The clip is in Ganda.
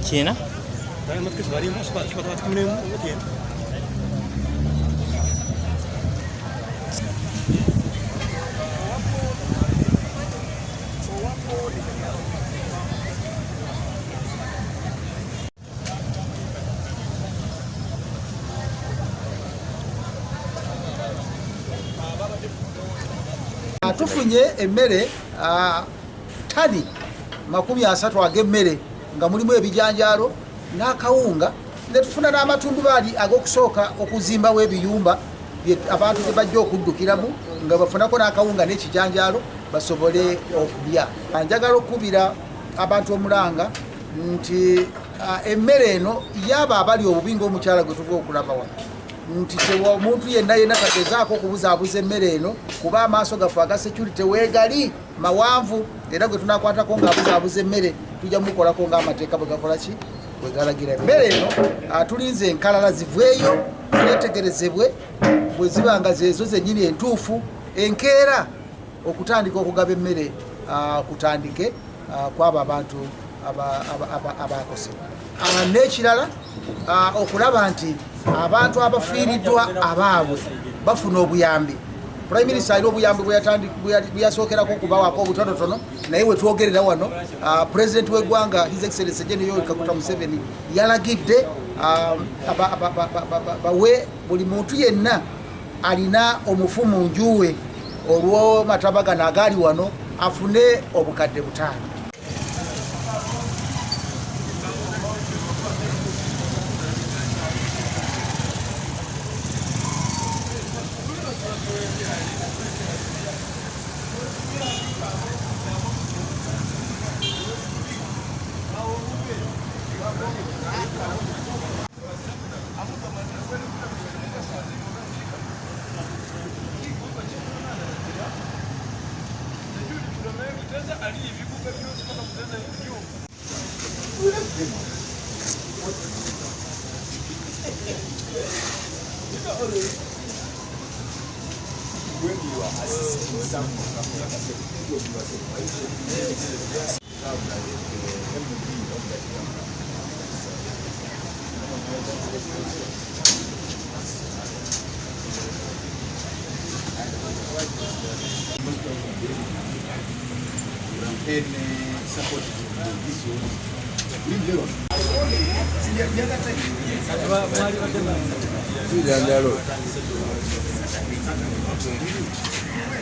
China? Tufunye emmere tani 30 ag'emmere nga mulimu ebijanjaalo n'akawunga, ne tufuna n'amatundubaali ag'okusooka okuzimbawo ebiyumba abantu bye bajja okuddukiramu nga bafunako n'akawunga n'ekijanjaalo basobole okulya. Njagala okukubira abantu omulanga nti emmere eno yaba abali obubi ng'omukyala gwe tuva okulaba wano nti omuntu yenna tagezaako okubuzaabuza emmere eno kuba amaaso gaffe aga security weegali mawanvu, era gwe tunakwatako ng'abuzaabuza emmere tujja mukolako ng'amateeka bwe gakola ki bwe galagira. Emmere eno tulinze enkalala ziveeyo zetegerezebwe, bwe ziba nga zeezo zennyini entuufu, enkeera okutandika okugaba emmere kutandike kwabo abantu abaakoseddwa. N'ekirala okulaba nti abantu abafiiriddwa abaabwe bafuna obuyambi. Prime Minister alina obuyambi bwe yasookerako okubawaako obutonotono, naye we twogerera wano President w'eggwanga His Excellency General Yoweri Kaguta Museveni yalagidde bawe buli muntu yenna alina omufu mu njuwe olwo Mataba gano agaali wano afune obukadde 5. Jangan